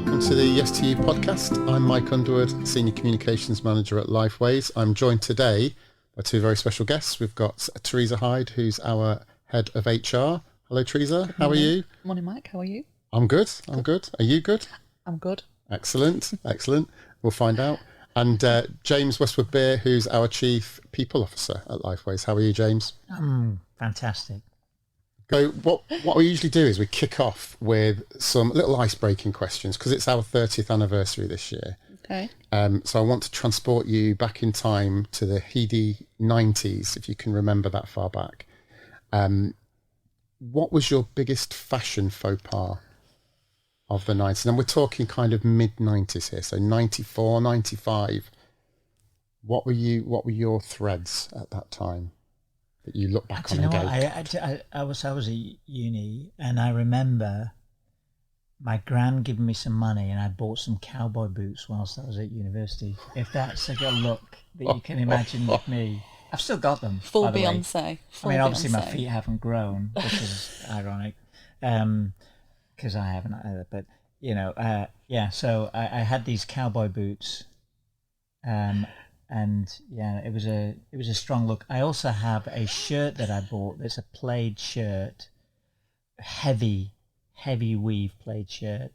welcome to the Yes to You podcast. I'm Mike Underwood, Senior Communications Manager at Lifeways. I'm joined today by two very special guests. We've got Theresa Hyde, who's our Head of HR. Hello, Theresa. How are you? Morning, Mike. How are you? I'm good. Are you good? I'm good. Excellent. We'll find out. And James Westwood-Beere, who's our Chief People Officer at Lifeways. How are you, James? Fantastic. So what we usually do is we kick off with some little ice-breaking questions because it's our 30th anniversary this year. Okay. So I want to transport you back in time to the Hyde 90s, if you can remember that far back. What was your biggest fashion faux pas of the 90s? And we're talking kind of mid-90s here, so 94, 95. What were your threads at that time that you look back on and go? I was at uni, and I remember my gran giving me some money, and I bought some cowboy boots whilst I was at university. If that's a good look that you can imagine with me, I've still got them. Full by the way. Beyonce. Obviously my feet haven't grown, which is ironic, because I haven't either. But so I had these cowboy boots. And yeah, it was a strong look. I also have a shirt that I bought. It's a plaid shirt, heavy weave plaid shirt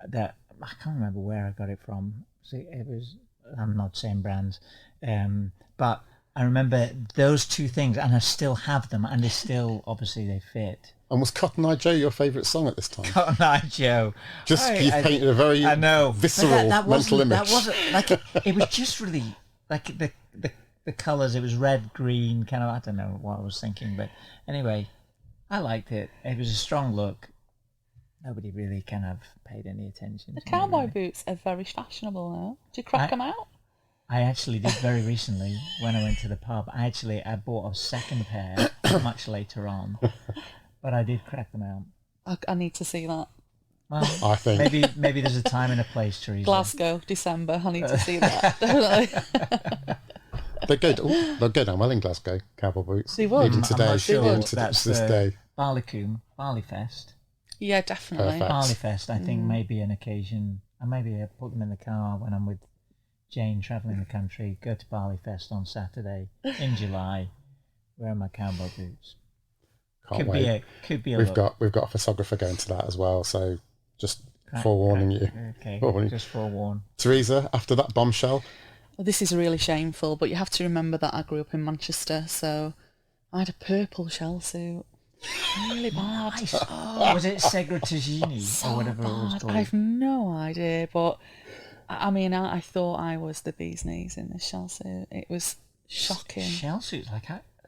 that I can't remember where I got it from. It was, I'm not saying brands, but I remember those two things, and I still have them, and they fit. And was Cotton Eye Joe your favourite song at this time? Cotton Eye Joe. You've painted a very visceral mental image. That wasn't like it was just really. Like the colours, it was red, green, kind of, I don't know what I was thinking, but anyway, I liked it. It was a strong look. Nobody really kind of paid any attention The to cowboy me, boots are very fashionable now. Did you crack them out? I actually did very recently when I went to the pub. I bought a second pair much later on, but I did crack them out. I need to see that. Well, I think maybe there's a time and a place, Theresa. Glasgow, December. I need to see that. Definitely. They'll go down well in Glasgow, cowboy boots. They would. Even today, I'm not sure into that's this day. Barley Fest. Yeah, definitely. Perfect. Barley Fest, I think, may be an occasion. And maybe I put them in the car when I'm with Jane travelling the country. Go to Barley Fest on Saturday in July. Wearing my cowboy boots. Can't wait. Could be a We've look. got a photographer going to that as well. So just forewarning you. Okay, just forewarn. Theresa, after that bombshell. Well, this is really shameful, but you have to remember that I grew up in Manchester, so I had a purple shell suit. Really bad. Nice. Oh, was it Segretagini So or whatever bad. it was called? I've no idea, but I thought I was the bee's knees in this shell suit. It was shocking. Shell suits,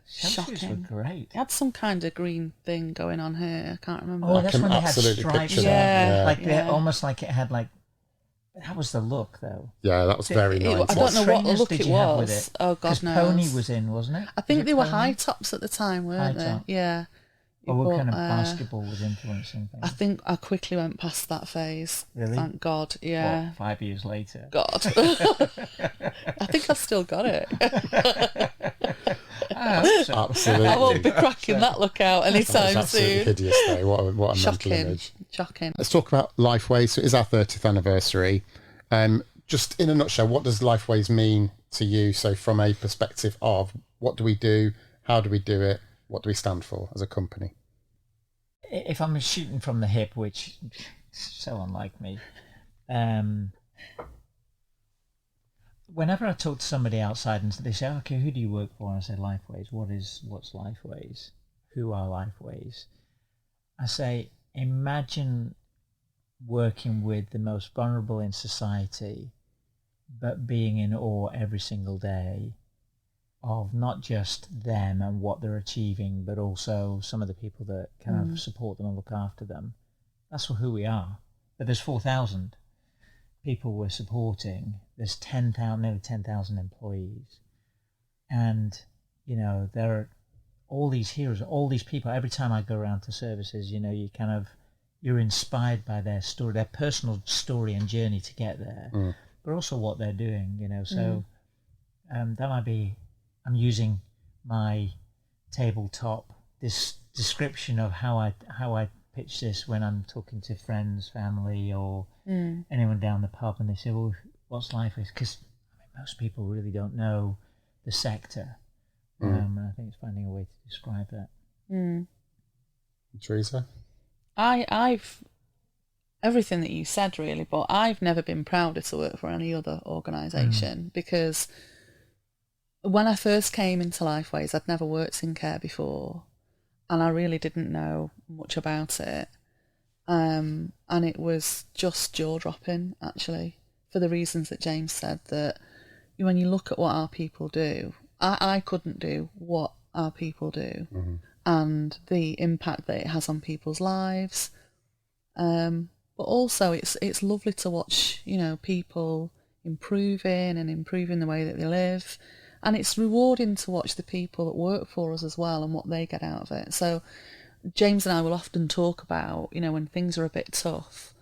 shell suits were great. It had some kind of green thing going on here. I can't remember. Oh, that's can when they had absolutely stripes. picture that. Yeah. Almost like it had like. That was the look, though. Yeah, that was very nice. I don't know what trainers look did it you have with was. it? Oh, God knows. Pony was in, wasn't it? I think Was it they were Pony? high tops at the time, weren't High they? top. Yeah. Or what But, kind of basketball was influencing things? I think I quickly went past that phase. Really? Thank God. Yeah. What, 5 years later? God. I think I've still got it. I hope so. Absolutely. I won't be cracking that look out That was anytime absolutely soon. hideous, though. What a mental Shocking. image. Shocking. Let's talk about Lifeways. So it is our 30th anniversary. Just in a nutshell, what does Lifeways mean to you? So from a perspective of what do we do, how do we do it, what do we stand for as a company? If I'm shooting from the hip, which is so unlike me, whenever I talk to somebody outside and they say, okay, who do you work for? And I say, Lifeways. What's Lifeways? Who are Lifeways? I say, imagine working with the most vulnerable in society, but being in awe every single day of not just them and what they're achieving, but also some of the people that kind of support them and look after them. That's who we are. But there's 4,000 people we're supporting. There's nearly 10,000 employees. And, there are all these heroes, all these people. Every time I go around to services, you're inspired by their story, their personal story and journey to get there, but also what they're doing, So that might be, I'm using my tabletop, this description of how I pitch this when I'm talking to friends, family, or anyone down the pub, and they say, well, what's Lifeways? Because most people really don't know the sector. And I think it's finding a way to describe that. Theresa? I've everything that you said really, but I've never been prouder to work for any other organisation because when I first came into Lifeways, I'd never worked in care before, and I really didn't know much about it. And it was just jaw-dropping, actually, for the reasons that James said, that when you look at what our people do, I couldn't do what our people do, and the impact that it has on people's lives. But also it's lovely to watch, people improving the way that they live. And it's rewarding to watch the people that work for us as well and what they get out of it. So James and I will often talk about, when things are a bit tough,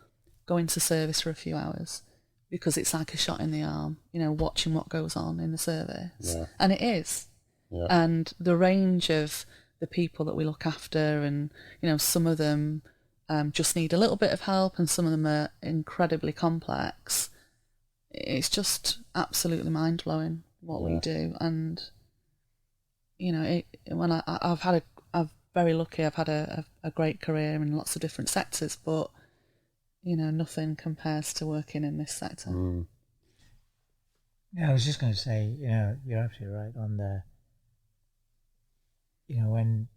going to service for a few hours, because it's like a shot in the arm, watching what goes on in the service. Yeah. And it is. Yeah. And the range of the people that we look after, and, some of them just need a little bit of help and some of them are incredibly complex. It's just absolutely mind-blowing what we do. And, when I'm very lucky, I've had a great career in lots of different sectors, but, nothing compares to working in this sector. Yeah, I was just going to say, you're absolutely right on the, when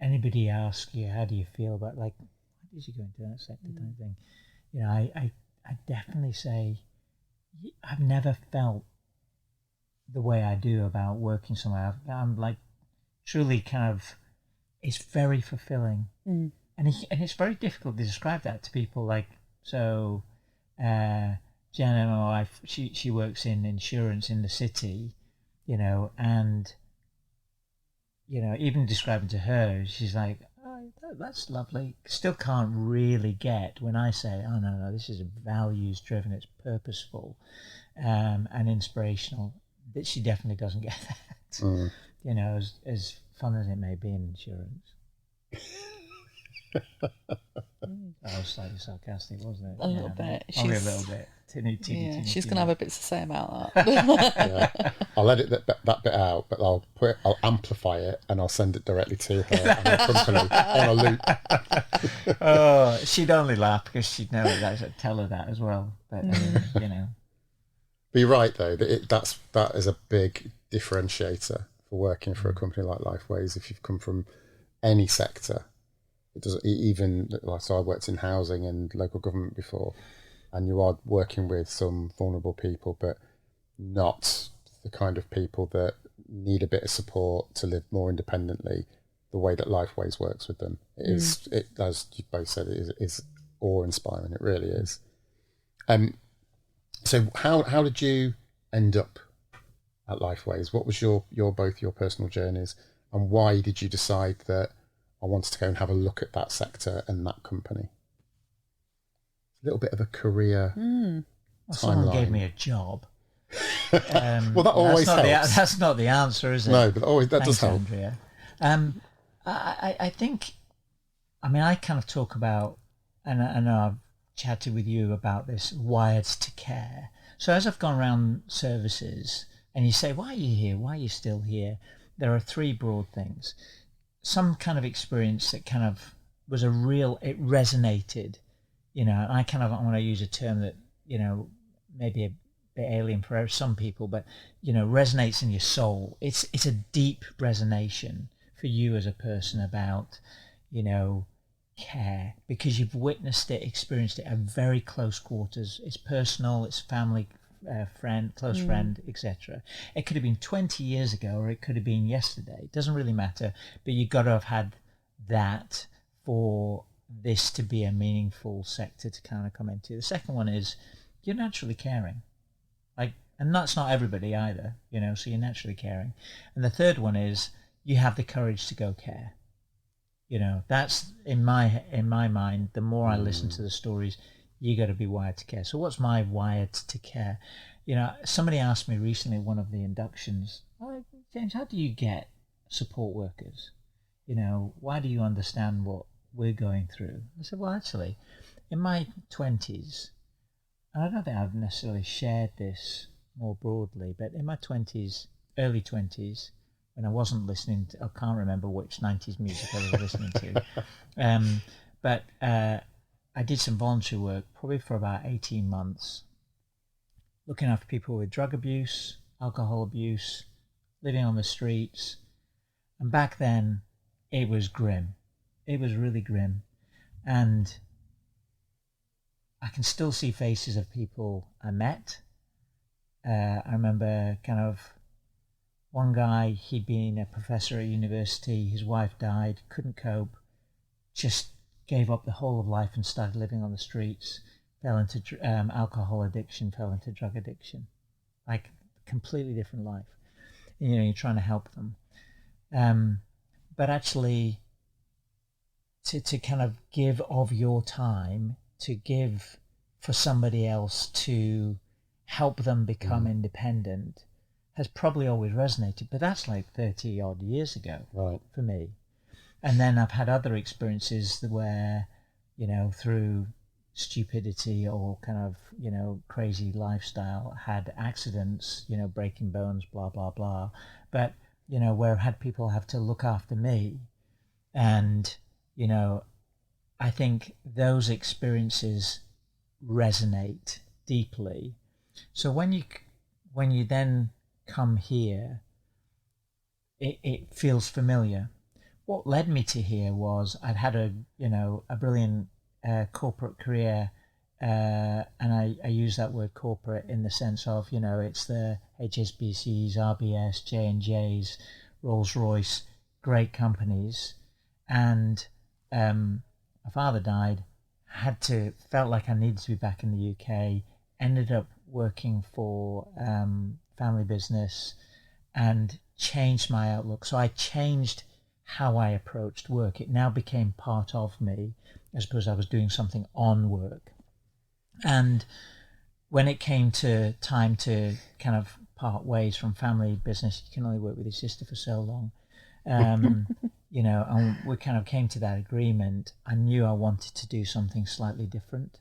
anybody asks you, how do you feel about, like, why did you go into that sector type thing? I definitely say, I've never felt the way I do about working somewhere. I'm like truly kind of, it's very fulfilling. And it's very difficult to describe that to people. Like, so Jenna, my wife, she works in insurance in the city, and even describing to her, she's like, oh, that's lovely. Still can't really get when I say, oh no, this is values driven, it's purposeful, and inspirational. That she definitely doesn't get that. As fun as it may be in insurance. That was slightly sarcastic, wasn't it? A little bit. Only a little bit. Teeny, she's going to have a bit to say about that. I'll edit that bit out, but I'll amplify it and I'll send it directly to her and her company on a loop. Oh, she'd only laugh because she'd know it. I'd tell her that as well. But But you're right though, that is a big differentiator for working for a company like Lifeways. If you've come from any sector, it doesn't even like, so I worked in housing and local government before, and you are working with some vulnerable people, but not the kind of people that need a bit of support to live more independently. The way that Lifeways works with them is, it, as you both said, it is awe-inspiring. It really is. So how did you end up at Lifeways? What was your both your personal journeys, and why did you decide that I wanted to go and have a look at that sector and that company? A little bit of a career timeline. Someone gave me a job. Well, that always helps. That's not the answer, is it? No, but always that does help. Andrea. I think, I kind of talk about, and I know I've chatted with you about this, wired to care. So as I've gone around services and you say, why are you here? Why are you still here? There are three broad things. Some kind of experience that kind of was it resonated, and I want to use a term that, maybe a bit alien for some people, but, resonates in your soul. It's a deep resonation for you as a person about, care, because you've witnessed it, experienced it at very close quarters. It's personal, it's family, friend, close friend, etc. It could have been 20 years ago or it could have been yesterday. It doesn't really matter, but you've got to have had that for this to be a meaningful sector to kind of come into. The second one is you're naturally caring, and that's not everybody either, so you're naturally caring. And the third one is you have the courage to go care. That's in my mind. The more I listen to the stories, you got to be wired to care. So what's my wired to care? Somebody asked me recently at one of the inductions, James, how do you get support workers? Why do you understand what we're going through. I said, well, actually, in my 20s, and I don't think I've necessarily shared this more broadly, but in my 20s, early 20s, when I wasn't listening to, I can't remember which 90s music I was listening to, but I did some voluntary work, probably for about 18 months, looking after people with drug abuse, alcohol abuse, living on the streets. And back then, it was grim. It was really grim. And I can still see faces of people I met. I remember kind of one guy, he'd been a professor at university, his wife died, couldn't cope, just gave up the whole of life and started living on the streets, fell into alcohol addiction, fell into drug addiction. Like, completely different life. You know, you're trying to help them. But actually, to kind of give of your time, to give for somebody else to help them become independent has probably always resonated. But that's like 30 odd years ago for me. And then I've had other experiences where, you know, through stupidity or kind of, you know, crazy lifestyle, had accidents, you know, breaking bones, blah, blah, blah. But, you know, where I've had people have to look after me. And, you know, I think those experiences resonate deeply. So when you then come here, it feels familiar. What led me to here was I'd had a brilliant corporate career, and I use that word corporate in the sense of, you know, it's the HSBCs, RBS, J&Js, Rolls-Royce, great companies. And my father died, felt like I needed to be back in the UK, ended up working for family business and changed my outlook. So I changed how I approached work. It now became part of me, as opposed to I was doing something on work. And when it came to time to kind of part ways from family business, you can only work with your sister for so long. You know, and we kind of came to that agreement. I knew I wanted to do something slightly different.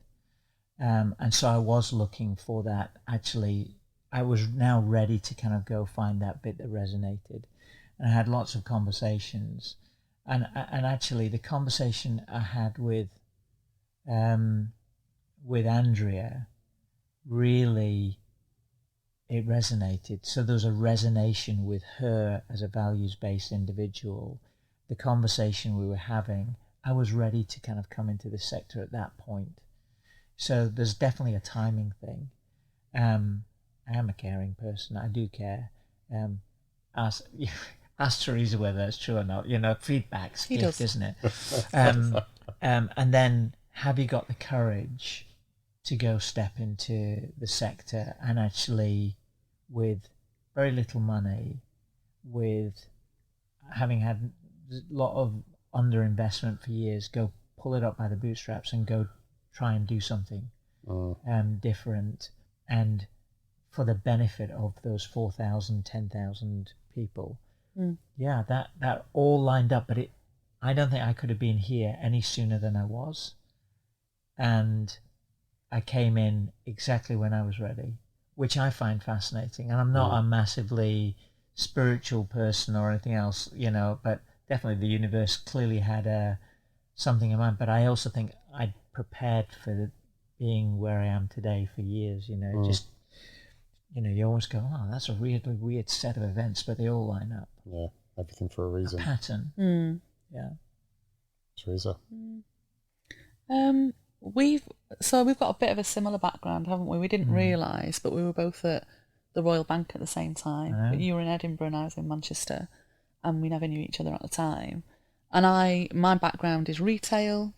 And so I was looking for that. Actually, I was now ready to kind of go find that bit that resonated. And I had lots of conversations. And actually, the conversation I had with Andrea, really, it resonated. So there was a resonation with her as a values-based individual. The conversation we were having, I was ready to kind of come into the sector at that point. So there's definitely a timing thing. I am a caring person. I do care. Ask Theresa whether that's true or not. You know, feedback's gift, isn't it? And then, have you got the courage to go step into the sector and actually, with very little money, with having had a lot of underinvestment for years, go pull it up by the bootstraps and go try and do something different, and for the benefit of those 4,000, 10,000 people. Yeah, that all lined up, but I don't think I could have been here any sooner than I was. And I came in exactly when I was ready, which I find fascinating. And I'm not a massively spiritual person or anything else, you know, but definitely the universe clearly had something in mind. But I also think I'd prepared for being where I am today for years, you know, just, you know, you always go, oh, that's a really weird set of events, but they all line up. Yeah, everything for a reason. A pattern. Yeah. Theresa? We've got a bit of a similar background, haven't we? We didn't realise, but we were both at the Royal Bank at the same time. But you were in Edinburgh and I was in Manchester, and we never knew each other at the time. And my background is retail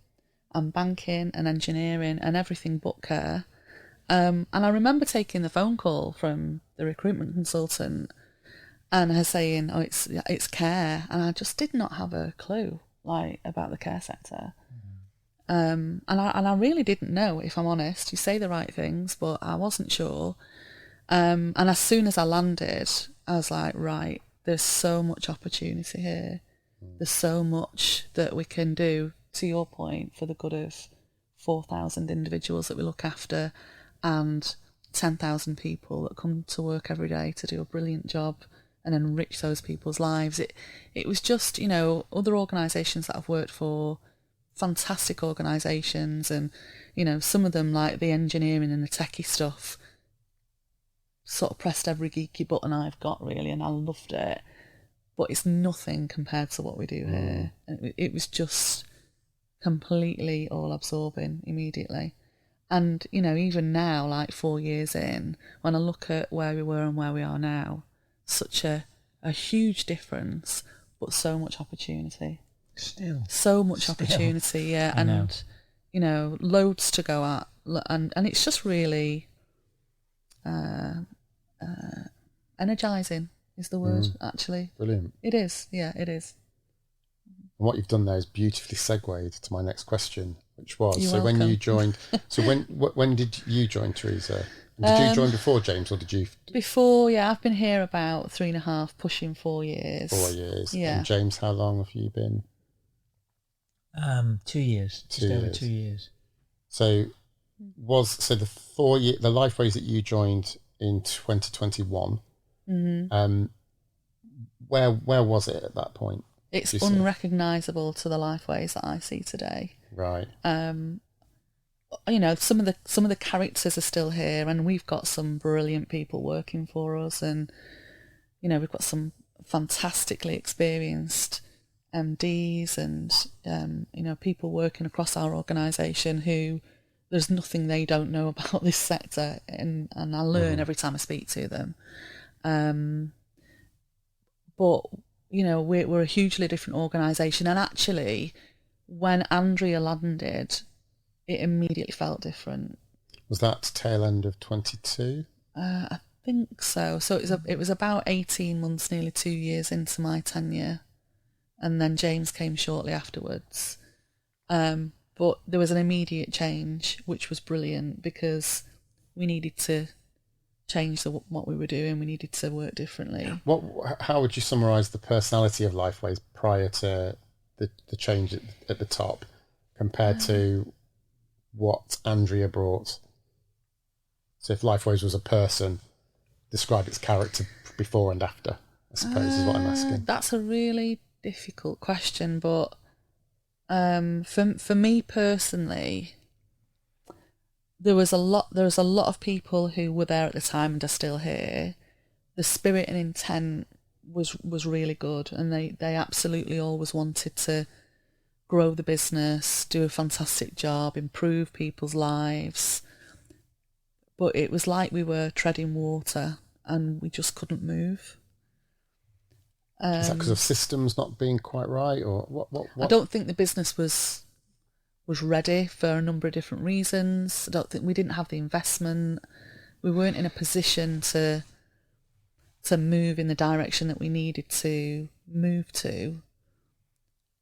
and banking and engineering and everything but care. And I remember taking the phone call from the recruitment consultant and her saying, "Oh, it's care," and I just did not have a clue about the care sector. And I really didn't know, if I'm honest. You say the right things, but I wasn't sure. And as soon as I landed, I was like, right, there's so much opportunity here. There's so much that we can do to your point, for the good of 4,000 individuals that we look after and 10,000 people that come to work every day to do a brilliant job and enrich those people's lives. It was just, other organisations that I've worked for, fantastic organisations, and, some of them, like the engineering and the techie stuff, sort of pressed every geeky button I've got, really, and I loved it. But it's nothing compared to what we do here. And it was just completely all-absorbing immediately. And, even now, like 4 years in, when I look at where we were and where we are now, such a huge difference, but so much opportunity. So much opportunity, yeah. And, loads to go at. And it's just really energising is the word, actually. Brilliant. It is, yeah, it is. And what you've done there is beautifully segued to my next question, which was, You're so welcome. when you joined, so when did you join, Theresa? Did you join before James, or did you? Before, yeah, I've been here about 3.5, pushing 4 years. 4 years. Yeah. And James, how long have you been? 2 years. Just over 2 years. So the 4 year, the Lifeways that you joined in 2021, where was it at that point? It's unrecognisable to the Lifeways that I see today. Right. Some of the characters are still here, and we've got some brilliant people working for us, and we've got some fantastically experienced MDs and people working across our organisation who there's nothing they don't know about this sector, and I learn every time I speak to them. But we're a hugely different organisation, and actually, when Andrea landed, it immediately felt different. Was that tail end of 22? I think so. So it was about 18 months, nearly 2 years into my tenure, and then James came shortly afterwards. But there was an immediate change, which was brilliant, because we needed to change what we were doing. We needed to work differently. How would you summarise the personality of Lifeways prior to the change at the top, compared to what Andrea brought? So if Lifeways was a person, describe its character before and after, I suppose, is what I'm asking. That's a really difficult question, but for me personally, there was a lot of people who were there at the time and are still here. The spirit and intent was really good, and they absolutely always wanted to grow the business, do a fantastic job, improve people's lives. But it was like we were treading water and we just couldn't move. Is that because of systems not being quite right, or what? I don't think the business was ready for a number of different reasons. I don't think we didn't have the investment. We weren't in a position to move in the direction that we needed to move to.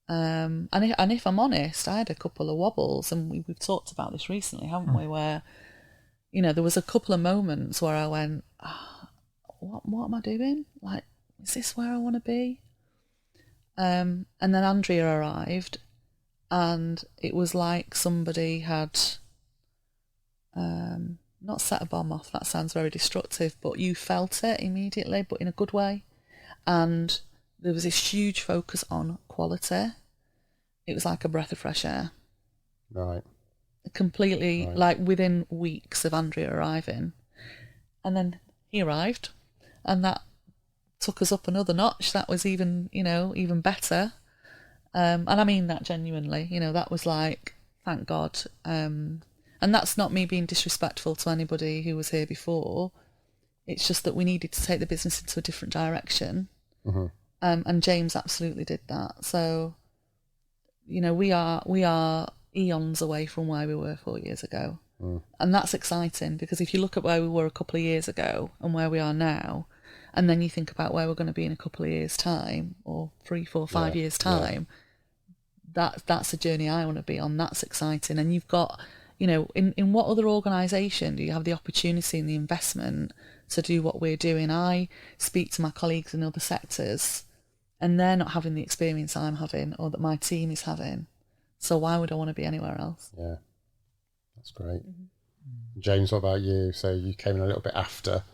And if I'm honest, I had a couple of wobbles, and we've talked about this recently, haven't we? Where there was a couple of moments where I went, what am I doing? Like, is this where I want to be? And then Andrea arrived, and it was like somebody had not set a bomb off. That sounds very destructive, but you felt it immediately, but in a good way. And there was this huge focus on quality. It was like a breath of fresh air. Right. Completely, like within weeks of Andrea arriving. And then he arrived, and that took us up another notch. That was even better. And I mean that genuinely. That was like, thank God. And that's not me being disrespectful to anybody who was here before. It's just that we needed to take the business into a different direction. Mm-hmm. And James absolutely did that. So, we are eons away from where we were 4 years ago. And that's exciting, because if you look at where we were a couple of years ago and where we are now, and then you think about where we're going to be in a couple of years' time, or 3, 4, 5 years' time, that's a journey I want to be on. That's exciting. And you've got, in what other organisation do you have the opportunity and the investment to do what we're doing? I speak to my colleagues in other sectors, and they're not having the experience I'm having, or that my team is having. So why would I want to be anywhere else? Yeah, that's great. James, what about you? So you came in a little bit after.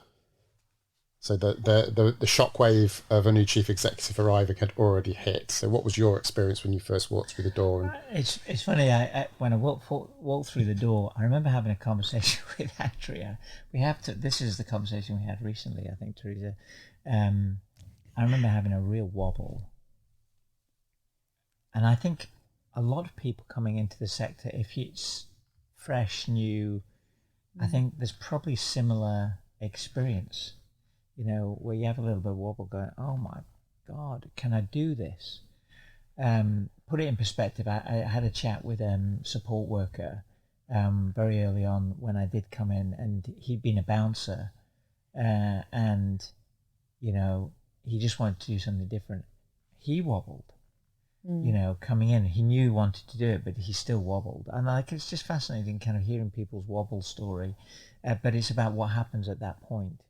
So the shockwave of a new chief executive arriving had already hit. So what was your experience when you first walked through the door? And It's funny. When I walked through the door, I remember having a conversation with Andrea. This is the conversation we had recently, I think, Theresa. I remember having a real wobble, and I think a lot of people coming into the sector, if it's fresh, new, I think there's probably similar experience. Where you have a little bit of wobble, going, "Oh my God, can I do this?" Put it in perspective. I had a chat with a support worker very early on when I did come in, and he'd been a bouncer, and he just wanted to do something different. He wobbled, coming in. He knew he wanted to do it, but he still wobbled. And it's just fascinating kind of hearing people's wobble story, but it's about what happens at that point,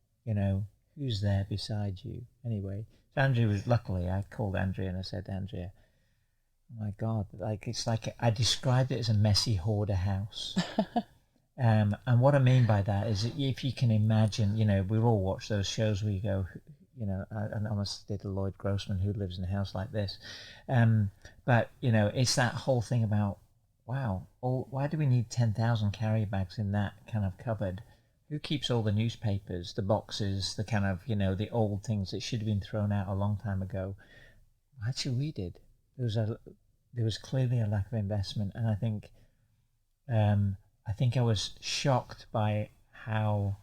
who's there beside you. Anyway, so luckily I called Andrea and I said, "Andrea, oh my God, it's like I described it as a messy hoarder house." And what I mean by that is, if you can imagine, we've all watched those shows where you go, I almost did a Lloyd Grossman, Who Lives in a House Like This. But, it's that whole thing about, wow, why do we need 10,000 carrier bags in that kind of cupboard? Who keeps all the newspapers, the boxes, the kind of, the old things that should have been thrown out a long time ago? Actually, we did. There was clearly a lack of investment, and I think I was shocked by how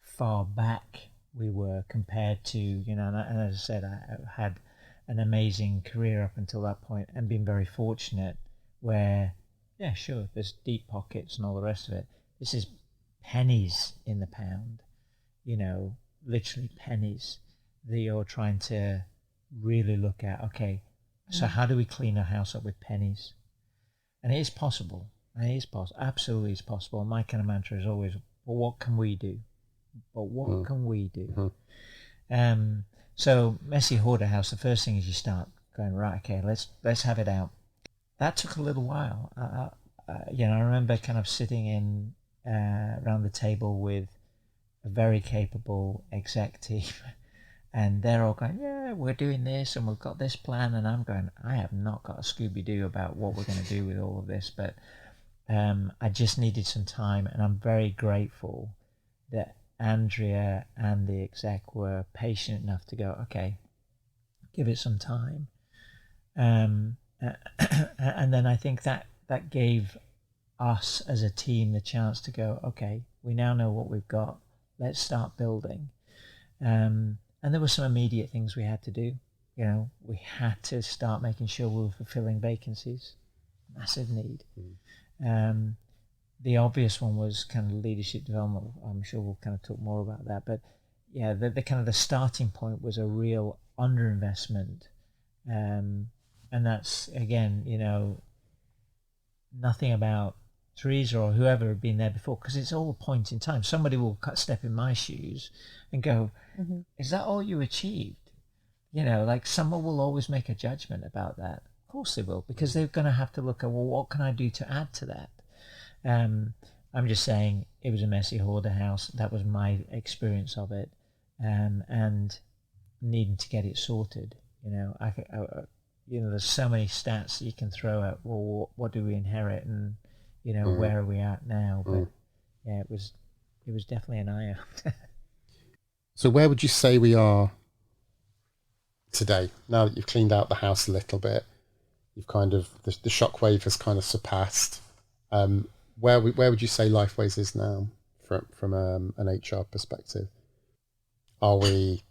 far back we were compared to, and as I said, I had an amazing career up until that point and been very fortunate where, yeah, sure, there's deep pockets and all the rest of it. This is pennies in the pound, literally pennies that you're trying to really look at. Okay, so how do we clean a house up with pennies? And it is possible. It is possible. Absolutely, it's possible. My kind of mantra is always, well, what can we do? But what can we do? So messy hoarder house. The first thing is you start going, right. Okay, let's have it out. That took a little while. I remember kind of sitting in around the table with a very capable exec team, and they're all going, yeah, we're doing this and we've got this plan, and I'm going, I have not got a Scooby-Doo about what we're going to do with all of this, but I just needed some time, and I'm very grateful that Andrea and the exec were patient enough to go, okay, give it some time. And then I think that gave us as a team the chance to go, okay, we now know what we've got. Let's start building. And there were some immediate things we had to do. We had to start making sure we were fulfilling vacancies. Massive need. The obvious one was kind of leadership development. I'm sure we'll kind of talk more about that. But yeah, the kind of the starting point was a real underinvestment. And that's, again, nothing about Theresa or whoever had been there before, because it's all a point in time. Somebody will step in my shoes and go, is that all you achieved? Someone will always make a judgment about that. Of course they will, because they're going to have to look at, well, what can I do to add to that? I'm just saying it was a messy hoarder house. That was my experience of it, and needing to get it sorted. There's so many stats that you can throw at. Well, what do we inherit, and where are we at now? But yeah, it was definitely an eye opener. So where would you say we are today? Now that you've cleaned out the house a little bit, you've kind of the shockwave has kind of surpassed. Where would you say Lifeways is now from an HR perspective? Are we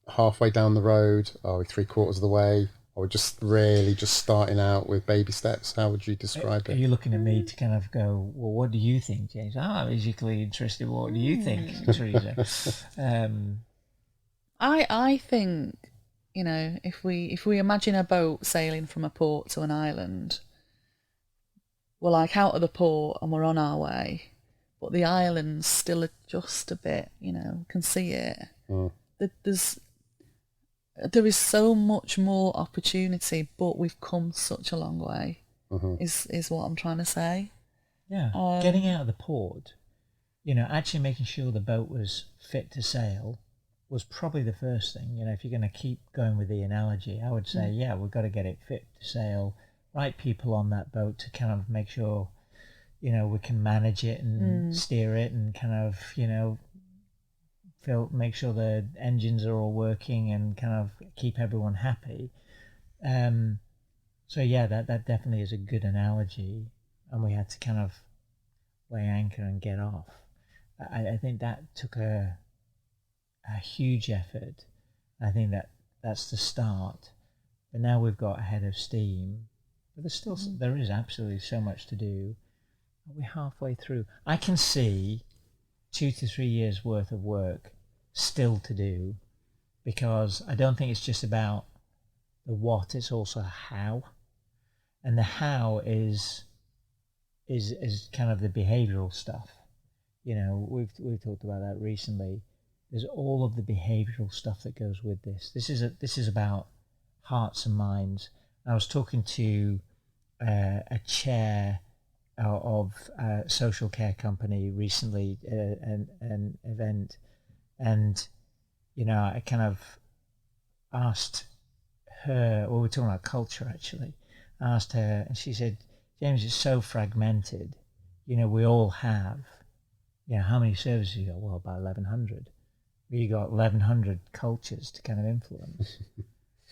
halfway down the road? Are we 3/4 of the way? Are we just really just starting out with baby steps? How would you describe it? Are you looking at me to kind of go, well, what do you think, James? I'm basically interested. What do you think, Theresa? I think, if we imagine a boat sailing from a port to an island, we're like out of the port and we're on our way, but the island's still just a bit, can see it. There's there is so much more opportunity, but we've come such a long way. Mm-hmm. Is what I'm trying to say. Yeah, getting out of the port, actually making sure the boat was fit to sail was probably the first thing. If you're going to keep going with the analogy, I would say, yeah, we've got to get it fit to sail, right people on that boat to kind of make sure, we can manage it and steer it and kind of, make sure the engines are all working and kind of keep everyone happy. So yeah, that definitely is a good analogy, and we had to kind of weigh anchor and get off. I think that took a huge effort. I think that's the start. But now we've got a head of steam. But there is absolutely so much to do. We're halfway through. I can see 2 to 3 years worth of work still to do, because I don't think it's just about the what, it's also how. And the how is kind of the behavioral stuff. We've talked about that recently. There's all of the behavioral stuff that goes with this. This is about hearts and minds. I was talking to a chair of a social care company recently, an event, and I kind of asked her. Well, we were talking about culture actually. I asked her, and she said, "James, it's so fragmented. We all have. How many services you got? Well, about 1,100. You got 1,100 cultures to kind of influence.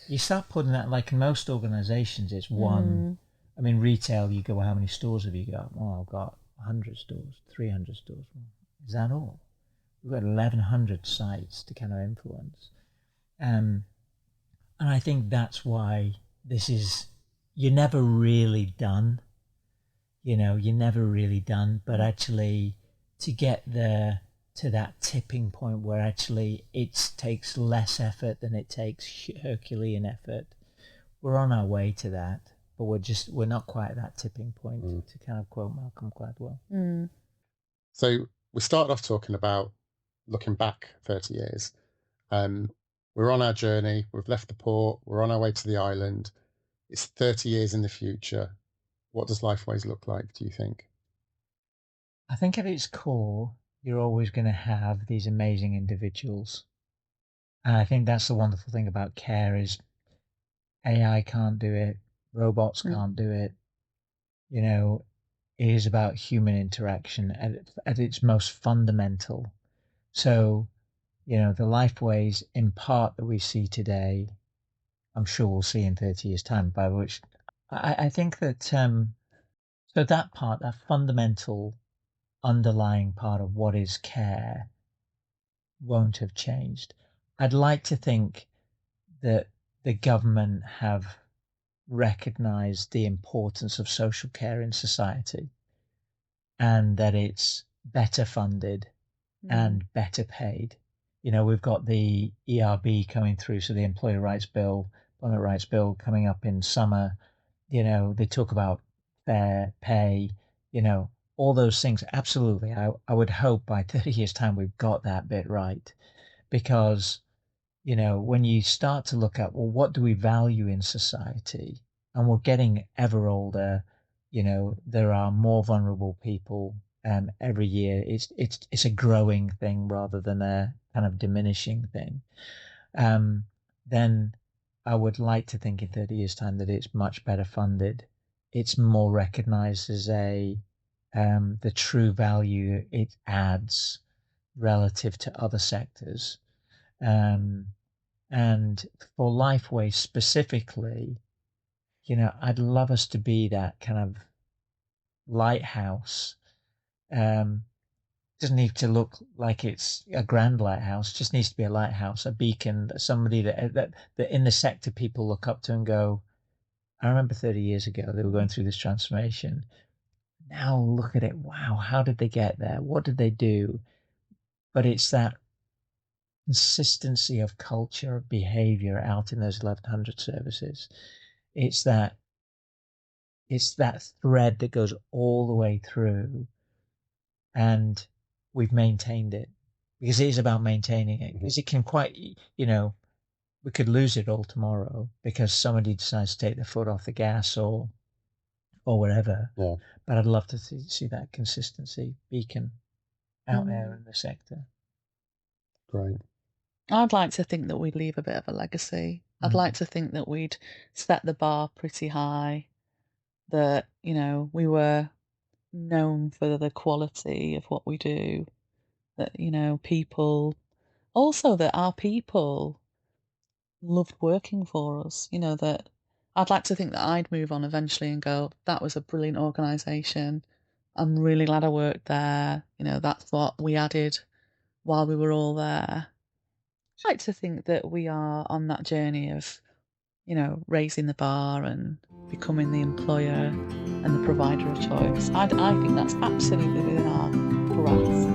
You start putting that, like in most organizations, it's one. I mean, retail, you go, well, how many stores have you got? Well, I've got 100 stores, 300 stores. Well, is that all? We've got 1,100 sites to kind of influence. And I think that's why you're never really done. You're never really done, but actually to get there to that tipping point where actually it takes less effort than it takes Herculean effort, we're on our way to that, but we're not quite at that tipping point, to kind of quote Malcolm Gladwell. So we started off talking about looking back 30 years. We're on our journey, we've left the port, we're on our way to the island. It's 30 years in the future. What does Lifeways look like, do you think? I think at its core, you're always going to have these amazing individuals. And I think that's the wonderful thing about care is AI can't do it, robots can't do it. It is about human interaction at its most fundamental. So, the Lifeways in part that we see today, I'm sure we'll see in 30 years' time, by which I think that, so that part, that fundamental underlying part of what is care won't have changed. I'd like to think that the government have recognized the importance of social care in society and that it's better funded and better paid. We've got the ERB coming through, so the Employment Rights Bill coming up in summer. They talk about fair pay, all those things. Absolutely. I would hope by 30 years' time we've got that bit right, because when you start to look at, well, what do we value in society? And we're getting ever older. There are more vulnerable people every year. It's a growing thing rather than a kind of diminishing thing. Then I would like to think in 30 years' time that it's much better funded. It's more recognized as the true value it adds relative to other sectors. And for Lifeway specifically, I'd love us to be that kind of lighthouse. Doesn't need to look like it's a grand lighthouse, just needs to be a lighthouse, a beacon, somebody that in the sector people look up to and go, I remember 30 years ago they were going through this transformation. Now look at it. Wow, how did they get there? What did they do? But it's that consistency of culture, of behavior out in those 1,100 services. It's that thread that goes all the way through, and we've maintained it, because it is about maintaining it, because it can quite, we could lose it all tomorrow because somebody decides to take their foot off the gas or whatever. Yeah. But I'd love to see that consistency beacon out there in the sector. Great. I'd like to think that we'd leave a bit of a legacy. I'd like to think that we'd set the bar pretty high, that, you know, we were known for the quality of what we do, that, you know, people, also that our people loved working for us, you know, that I'd like to think that I'd move on eventually and go, that was a brilliant organisation. I'm really glad I worked there. You know, that's what we added while we were all there. I'd like to think that we are on that journey of, you know, raising the bar and becoming the employer and the provider of choice. I think that's absolutely within our grasp.